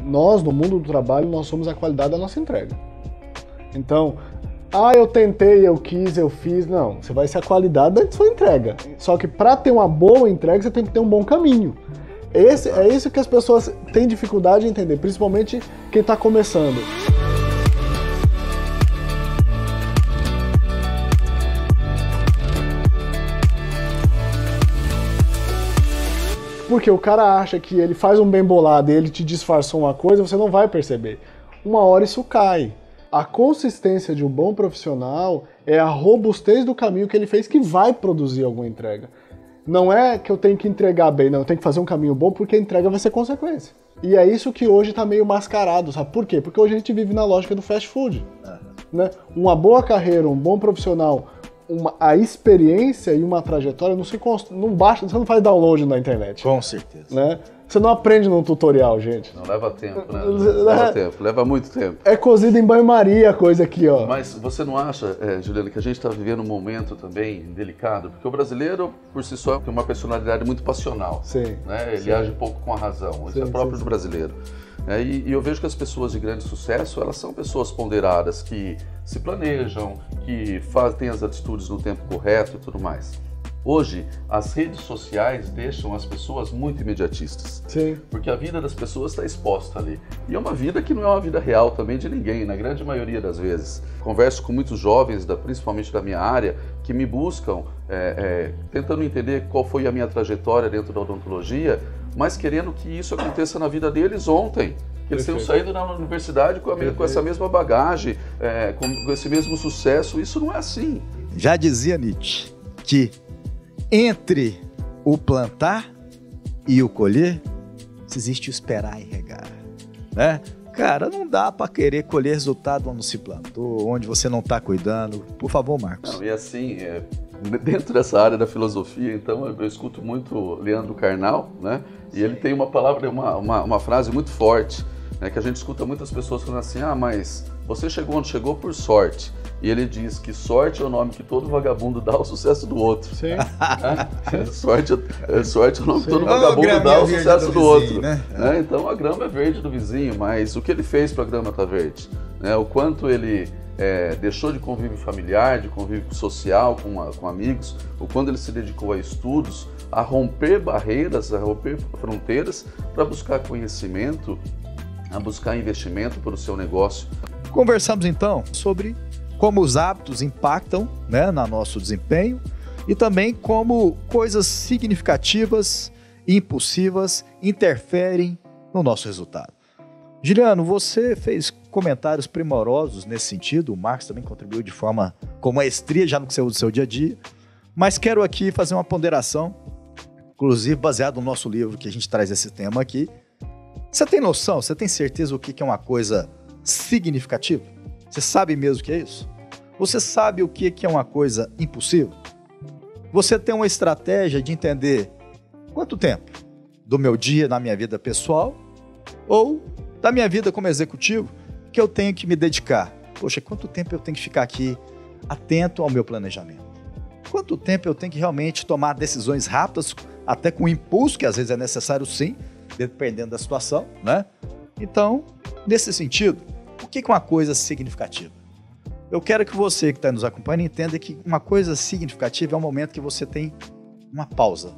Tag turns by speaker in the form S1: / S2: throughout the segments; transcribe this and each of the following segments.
S1: Nós, no mundo do trabalho, nós somos a qualidade da nossa entrega. Então, eu tentei, eu quis, eu fiz. Não, você vai ser a qualidade da sua entrega. Só que para ter uma boa entrega, você tem que ter um bom caminho. É isso que as pessoas têm dificuldade de entender, principalmente quem está começando. Porque o cara acha que ele faz um bem bolado e ele te disfarçou uma coisa, você não vai perceber. Uma hora isso cai. A consistência de um bom profissional é a robustez do caminho que ele fez que vai produzir alguma entrega. Não é que eu tenho que entregar bem, não, eu tenho que fazer um caminho bom porque a entrega vai ser consequência. E é isso que hoje está meio mascarado, sabe por quê? Porque hoje a gente vive na lógica do fast food. Né? Uma boa carreira, um bom profissional, a experiência e uma trajetória não basta, você não faz download na internet.
S2: Com certeza.
S1: Né? Você não aprende num tutorial, gente.
S3: Não leva tempo, né? Leva tempo, leva muito tempo.
S1: É cozido em banho-maria a coisa aqui, ó.
S3: Mas você não acha, Juliana, que a gente está vivendo um momento também delicado? Porque o brasileiro, por si só, tem uma personalidade muito passional.
S1: Sim.
S3: Né? Ele age pouco com a razão. Isso é próprio do brasileiro. E eu vejo que as pessoas de grande sucesso, elas são pessoas ponderadas, que se planejam, que têm as atitudes no tempo correto e tudo mais. Hoje, as redes sociais deixam as pessoas muito imediatistas.
S1: Sim.
S3: Porque a vida das pessoas está exposta ali. E é uma vida que não é uma vida real também de ninguém, na grande maioria das vezes. Converso com muitos jovens, principalmente da minha área, que me buscam, tentando entender qual foi a minha trajetória dentro da odontologia, mas querendo que isso aconteça na vida deles ontem. Que eles tenham saído na universidade com essa mesma bagagem, com esse mesmo sucesso. Isso não é assim.
S2: Já dizia Nietzsche que entre o plantar e o colher, existe o esperar e regar, né? Cara, não dá para querer colher resultado onde se plantou, onde você não está cuidando. Por favor, Marcos.
S3: Não, e assim, dentro dessa área da filosofia, então, eu escuto muito Leandro Carnal, né? E ele tem uma palavra, uma frase muito forte, né? Que a gente escuta muitas pessoas falando assim, mas você chegou onde chegou por sorte. E ele diz que sorte é o nome que todo vagabundo dá ao sucesso do outro.
S1: Sim.
S3: Sorte é o nome que todo vagabundo dá ao sucesso do outro. Né? Então a grama é verde do vizinho, mas o que ele fez para a grama estar verde? O quanto ele deixou de convívio familiar, de convívio social com amigos, o quanto ele se dedicou a estudos, a romper barreiras, a romper fronteiras para buscar conhecimento, a buscar investimento para o seu negócio.
S2: Conversamos então sobre como os hábitos impactam, né, no nosso desempenho e também como coisas significativas e impulsivas interferem no nosso resultado. Juliano, você fez comentários primorosos nesse sentido, o Marcos também contribuiu de forma com maestria já no que você usa no seu dia a dia, mas quero aqui fazer uma ponderação, inclusive baseado no nosso livro que a gente traz esse tema aqui. Você tem noção, você tem certeza o que é uma coisa significativa? Você sabe mesmo o que é isso? Você sabe o que é uma coisa impulsiva? Você tem uma estratégia de entender quanto tempo do meu dia na minha vida pessoal ou da minha vida como executivo que eu tenho que me dedicar? Poxa, quanto tempo eu tenho que ficar aqui atento ao meu planejamento? Quanto tempo eu tenho que realmente tomar decisões rápidas, até com impulso, que às vezes é necessário sim, dependendo da situação, né? Então, nesse sentido, o que é uma coisa significativa? Eu quero que você que está nos acompanhando entenda que uma coisa significativa é um momento que você tem uma pausa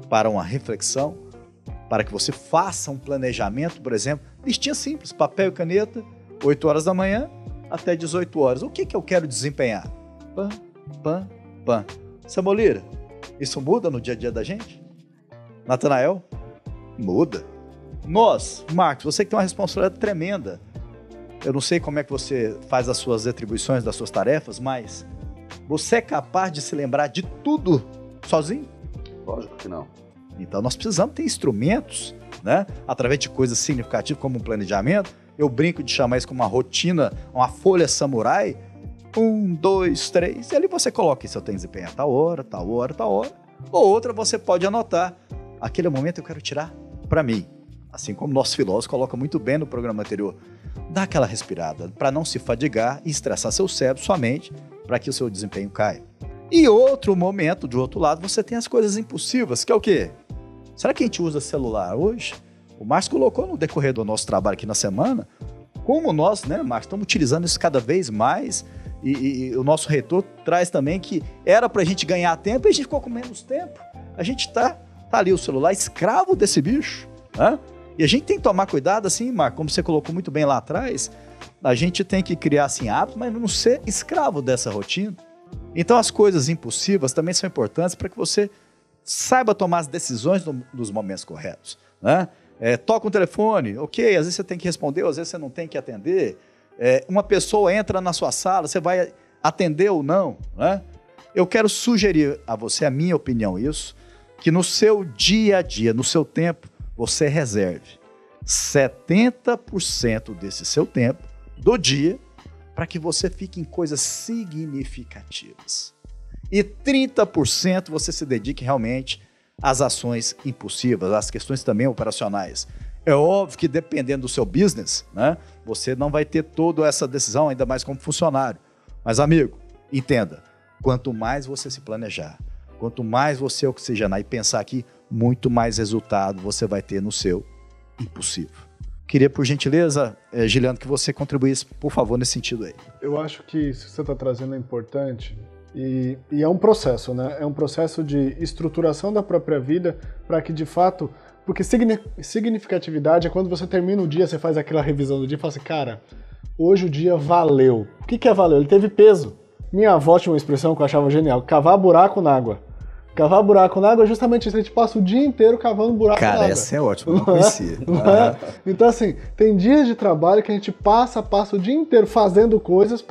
S2: para uma reflexão, para que você faça um planejamento, por exemplo, listinha simples, papel e caneta, 8 horas da manhã até 18 horas. O que eu quero desempenhar? Pam, pam, pam. Samolira, isso muda no dia a dia da gente? Natanael? Muda. Nós, Marcos, você que tem uma responsabilidade tremenda. Eu não sei como é que você faz as suas atribuições das suas tarefas, mas você é capaz de se lembrar de tudo sozinho?
S3: Lógico que não.
S2: Então nós precisamos ter instrumentos, né? Através de coisas significativas como um planejamento. Eu brinco de chamar isso como uma rotina, uma folha samurai. 1, 2, 3, e ali você coloca isso, eu tenho que desempenhar tal hora, tal hora, tal hora. Ou outra você pode anotar. Aquele momento eu quero tirar para mim. Assim como nosso filósofo coloca muito bem no programa anterior. Dá aquela respirada para não se fadigar e estressar seu cérebro, sua mente, para que o seu desempenho caia. E outro momento, do outro lado, você tem as coisas impulsivas, que é o quê? Será que a gente usa celular hoje O Márcio colocou no decorrer do nosso trabalho aqui na semana, como nós, né, Márcio, estamos utilizando isso cada vez mais e o nosso retorno traz também que era para a gente ganhar tempo e a gente ficou com menos tempo. A gente tá ali o celular escravo desse bicho, né? E a gente tem que tomar cuidado, assim, Marco, como você colocou muito bem lá atrás, a gente tem que criar, assim, hábitos, mas não ser escravo dessa rotina. Então, as coisas impulsivas também são importantes para que você saiba tomar as decisões nos momentos corretos, né? Toca um telefone, ok, às vezes você tem que responder, às vezes você não tem que atender. Uma pessoa entra na sua sala, você vai atender ou não, né? Eu quero sugerir a você, a minha opinião, isso, que no seu dia a dia, no seu tempo, você reserve 70% desse seu tempo, do dia, para que você fique em coisas significativas. E 30% você se dedique realmente às ações impulsivas, às questões também operacionais. É óbvio que dependendo do seu business, né, você não vai ter toda essa decisão, ainda mais como funcionário. Mas, amigo, entenda, quanto mais você se planejar, quanto mais você oxigenar e pensar aqui, muito mais resultado você vai ter no seu impulsivo. Queria, por gentileza, Giliano, que você contribuísse, por favor, nesse sentido aí.
S1: Eu acho que isso que você está trazendo é importante e é um processo, né? É um processo de estruturação da própria vida para que, de fato... Porque significatividade é quando você termina o dia, você faz aquela revisão do dia e fala assim, cara, hoje o dia valeu. O que é valeu? Ele teve peso. Minha avó tinha uma expressão que eu achava genial, cavar buraco na água. Cavar buraco na água é justamente isso, a gente passa o dia inteiro cavando buraco na água.
S2: Cara, essa é ótima, não conhecia.
S1: Então, assim, tem dias de trabalho que a gente passa o dia inteiro fazendo coisas,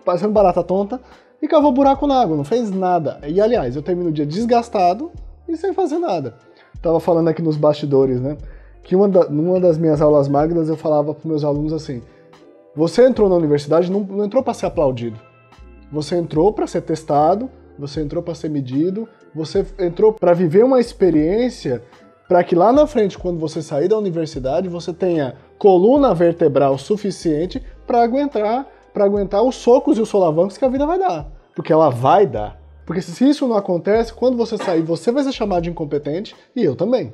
S1: parecendo barata tonta, e cavou buraco na água, não fez nada. E, aliás, eu termino o dia desgastado e sem fazer nada. Tava falando aqui nos bastidores, né, que numa das minhas aulas magnas eu falava para meus alunos assim, você entrou na universidade, não entrou para ser aplaudido. Você entrou para ser testado, você entrou para ser medido, você entrou para viver uma experiência para que lá na frente, quando você sair da universidade, você tenha coluna vertebral suficiente para aguentar os socos e os solavancos que a vida vai dar. Porque ela vai dar. Porque se isso não acontece, quando você sair, você vai ser chamado de incompetente e eu também.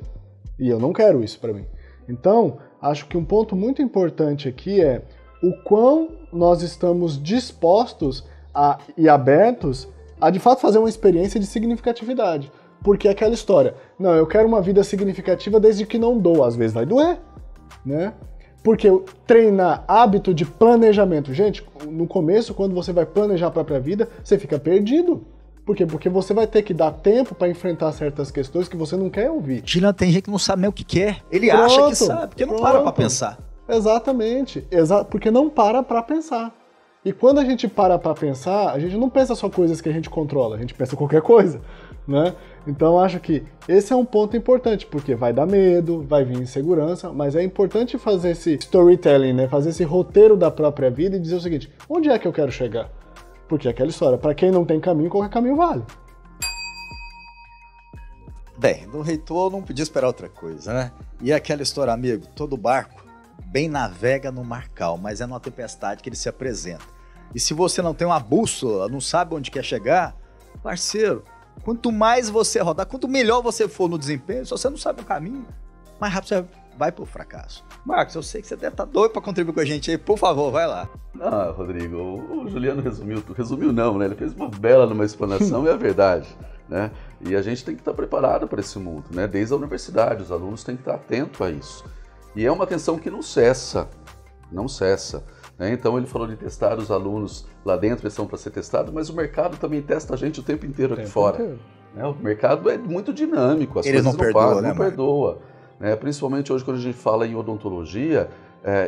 S1: E eu não quero isso para mim. Então, acho que um ponto muito importante aqui é o quão nós estamos dispostos e abertos a de fato fazer uma experiência de significatividade. Porque é aquela história, não, eu quero uma vida significativa desde que não dou, às vezes vai doer, né? Porque treinar hábito de planejamento, gente, no começo, quando você vai planejar a própria vida, você fica perdido. Por quê? Porque você vai ter que dar tempo para enfrentar certas questões que você não quer ouvir.
S2: Giliano, tem gente que não sabe nem o que quer. Ele acha que sabe, porque não para pensar.
S1: Exatamente, porque não para pensar. E quando a gente para pensar, a gente não pensa só coisas que a gente controla, a gente pensa qualquer coisa, né? Então acho que esse é um ponto importante, porque vai dar medo, vai vir insegurança, mas é importante fazer esse storytelling, né? Fazer esse roteiro da própria vida e dizer o seguinte, onde é que eu quero chegar? Porque é aquela história, para quem não tem caminho, qualquer caminho vale.
S2: Bem, do reitor não podia esperar outra coisa, né? E aquela história, amigo, todo barco bem navega no mar calmo, mas é numa tempestade que ele se apresenta. E se você não tem uma bússola, não sabe onde quer chegar, parceiro, quanto mais você rodar, quanto melhor você for no desempenho, se você não sabe o caminho, mais rápido você vai pro fracasso. Marcos, eu sei que você deve estar doido para contribuir com a gente aí, por favor, vai lá.
S3: Ah, Rodrigo, o Juliano resumiu não, né? Ele fez uma bela numa explanação e é a verdade, né? E a gente tem que estar preparado para esse mundo, né? Desde a universidade, os alunos têm que estar atentos a isso. E é uma atenção que não cessa, né? Então ele falou de testar os alunos lá dentro, eles são para ser testados, mas o mercado também testa a gente o tempo inteiro aqui fora. Né? O mercado é muito dinâmico, as coisas não param, não perdoa. Né? Principalmente hoje quando a gente fala em odontologia,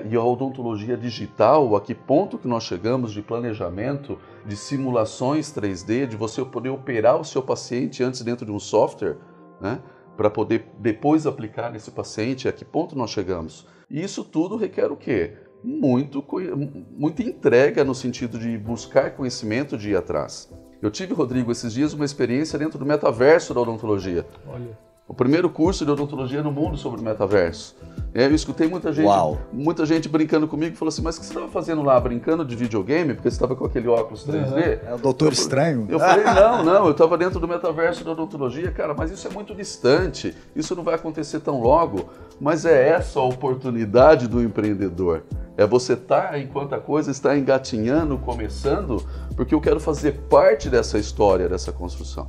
S3: e a odontologia digital, a que ponto que nós chegamos de planejamento, de simulações 3D, de você poder operar o seu paciente antes dentro de um software, né? Para poder depois aplicar nesse paciente, a que ponto nós chegamos. E isso tudo requer o quê? Muita entrega no sentido de buscar conhecimento de ir atrás. Eu tive, Rodrigo, esses dias uma experiência dentro do metaverso da odontologia. O primeiro curso de odontologia no mundo sobre o metaverso. Eu escutei muita gente brincando comigo e falou assim, mas o que você estava fazendo lá? Brincando de videogame? Porque você estava com aquele óculos 3D?
S2: É o Doutor Estranho.
S3: Eu falei, não, eu estava dentro do metaverso da odontologia, cara, mas isso é muito distante, isso não vai acontecer tão logo. Mas é essa a oportunidade do empreendedor. É você estar, enquanto a coisa está engatinhando, começando, porque eu quero fazer parte dessa história, dessa construção,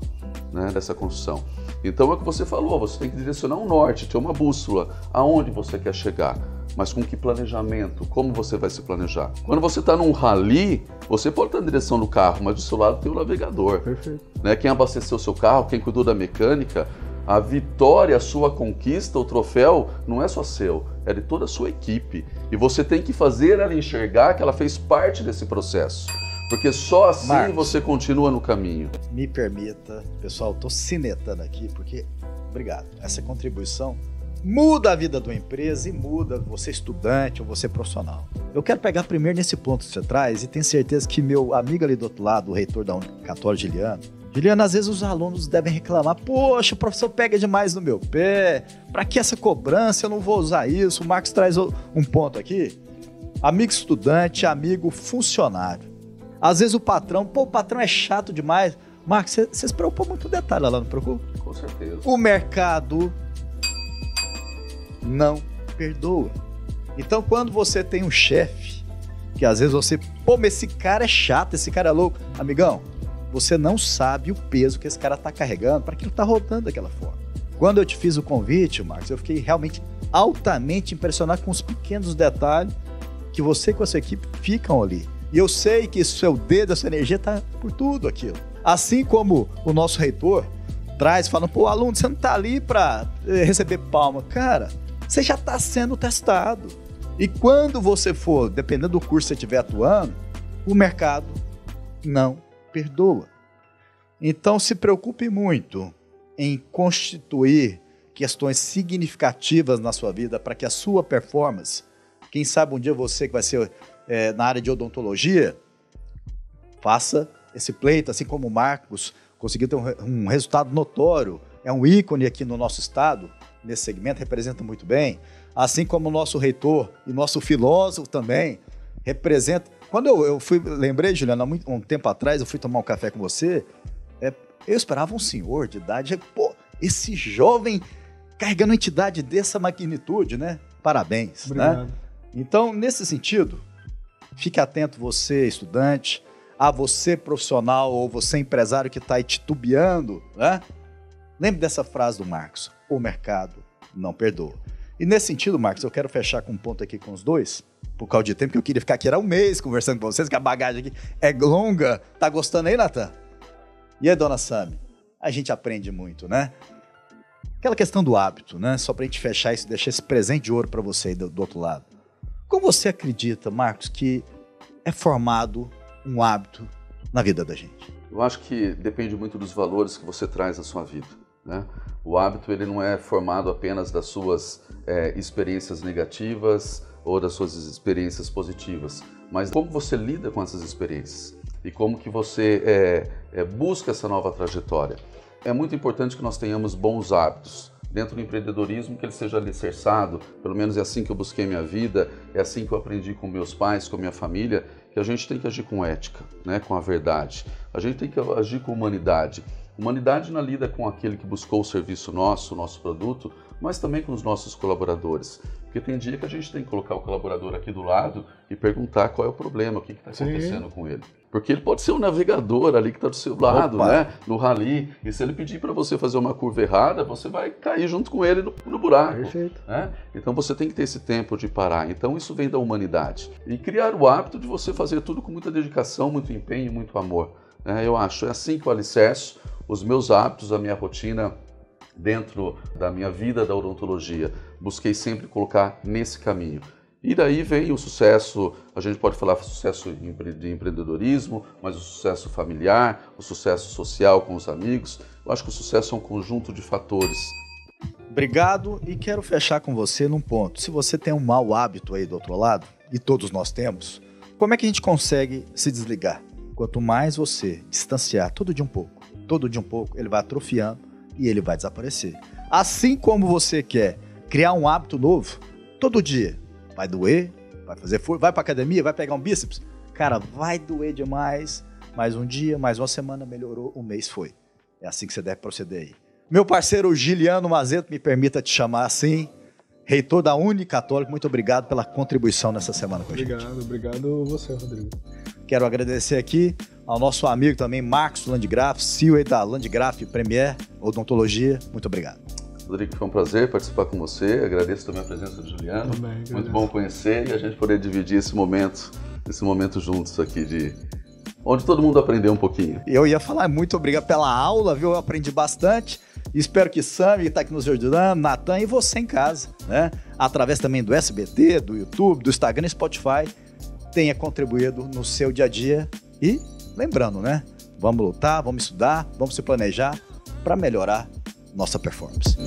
S3: né? Dessa construção. Então é o que você falou, você tem que direcionar um norte, ter uma bússola, aonde você quer chegar, mas com que planejamento, como você vai se planejar. Quando você está num rally, você pode estar na direção do carro, mas do seu lado tem o navegador.
S1: Perfeito.
S3: Né? Quem abasteceu o seu carro, quem cuidou da mecânica, a vitória, a sua conquista, o troféu, não é só seu, é de toda a sua equipe. E você tem que fazer ela enxergar que ela fez parte desse processo. Porque só assim
S2: Marcos,
S3: você continua no caminho.
S2: Me permita, pessoal, estou cinetando aqui, porque, obrigado, essa contribuição muda a vida de uma empresa e muda você estudante ou você profissional. Eu quero pegar primeiro nesse ponto que você traz e tenho certeza que meu amigo ali do outro lado, o reitor da Católica, Juliano, às vezes os alunos devem reclamar, poxa, o professor pega demais no meu pé, para que essa cobrança, eu não vou usar isso. O Marcos traz um ponto aqui, amigo estudante, amigo funcionário. Às vezes o patrão é chato demais. Marcos, você se preocupa muito com o detalhe lá, não preocupa?
S3: Com certeza.
S2: O mercado não perdoa. Então, quando você tem um chefe, que às vezes você, mas esse cara é chato, esse cara é louco. Amigão, você não sabe o peso que esse cara está carregando para que ele está rodando daquela forma. Quando eu te fiz o convite, Marcos, eu fiquei realmente altamente impressionado com os pequenos detalhes que você com a sua equipe ficam ali. E eu sei que seu dedo, a sua energia está por tudo aquilo. Assim como o nosso reitor traz, falando, pô, aluno, você não está ali para receber palma. Cara, você já está sendo testado. E quando você for, dependendo do curso que você estiver atuando, o mercado não perdoa. Então, se preocupe muito em constituir questões significativas na sua vida para que a sua performance, quem sabe um dia você que vai ser na área de odontologia, faça esse pleito, assim como o Marcos conseguiu ter um resultado notório, é um ícone aqui no nosso estado, nesse segmento, representa muito bem, assim como o nosso reitor e nosso filósofo também, representa. Quando eu lembrei, Juliano, há um tempo atrás, eu fui tomar um café com você, eu esperava um senhor de idade, pô, esse jovem carregando uma entidade dessa magnitude, né? Parabéns.
S1: Obrigado.
S2: Né? Então, nesse sentido, fique atento você, estudante, a você, profissional, ou você, empresário que está aí titubeando, né? Lembre dessa frase do Marcos, o mercado não perdoa. E nesse sentido, Marcos, eu quero fechar com um ponto aqui com os dois, por causa de tempo, que eu queria ficar aqui era um mês conversando com vocês, que a bagagem aqui é longa. Tá gostando aí, Natan? E aí, dona Sami? A gente aprende muito, né? Aquela questão do hábito, né? Só pra gente fechar isso, deixar esse presente de ouro para você aí do outro lado. Como você acredita, Marcos, que é formado um hábito na vida da gente?
S3: Eu acho que depende muito dos valores que você traz na sua vida, né? O hábito, ele não é formado apenas das suas experiências negativas ou das suas experiências positivas, mas como você lida com essas experiências e como que você busca essa nova trajetória. É muito importante que nós tenhamos bons hábitos dentro do empreendedorismo, que ele seja alicerçado, pelo menos é assim que eu busquei minha vida, é assim que eu aprendi com meus pais, com minha família, que a gente tem que agir com ética, né, com a verdade. A gente tem que agir com humanidade. Humanidade na lida com aquele que buscou o serviço nosso, o nosso produto, mas também com os nossos colaboradores. Porque tem dia que a gente tem que colocar o colaborador aqui do lado e perguntar qual é o problema, o que está acontecendo com ele. Porque ele pode ser o navegador ali que está do seu lado, né, no rally, e se ele pedir para você fazer uma curva errada, você vai cair junto com ele no buraco.
S1: Perfeito.
S3: Né? Então você tem que ter esse tempo de parar. Então isso vem da humanidade. E criar o hábito de você fazer tudo com muita dedicação, muito empenho e muito amor. Eu acho, é assim que eu alicerço os meus hábitos, a minha rotina dentro da minha vida da odontologia. Busquei sempre colocar nesse caminho. E daí vem o sucesso, a gente pode falar sucesso de empreendedorismo, mas o sucesso familiar, o sucesso social com os amigos. Eu acho que o sucesso é um conjunto de fatores.
S2: Obrigado, e quero fechar com você num ponto. Se você tem um mau hábito aí do outro lado, e todos nós temos, como é que a gente consegue se desligar? Quanto mais você distanciar todo dia um pouco, ele vai atrofiando e ele vai desaparecer. Assim como você quer criar um hábito novo, todo dia vai doer, vai fazer força, vai pra academia, vai pegar um bíceps, cara, vai doer demais, mais um dia, mais uma semana, melhorou, um mês foi. É assim que você deve proceder aí. Meu parceiro Giliano Mazeto, me permita te chamar assim, reitor da Unicatólica, muito obrigado pela contribuição nessa semana com a gente.
S1: Obrigado você, Rodrigo.
S2: Quero agradecer aqui ao nosso amigo também, Marcos Landgraf, CEO da Landgraf Premier Odontologia. Muito obrigado.
S3: Rodrigo, foi um prazer participar com você. Agradeço também a presença do Juliano.
S1: Também,
S3: muito bom conhecer e a gente poder dividir esse momento juntos aqui, onde todo mundo aprendeu um pouquinho.
S2: Eu ia falar muito obrigado pela aula, viu? Eu aprendi bastante. Espero que Sami, que está aqui nos ajudando, Natan e você em casa, né? Através também do SBT, do YouTube, do Instagram e Spotify, tenha contribuído no seu dia a dia. E lembrando, né? Vamos lutar, vamos estudar, vamos se planejar para melhorar nossa performance.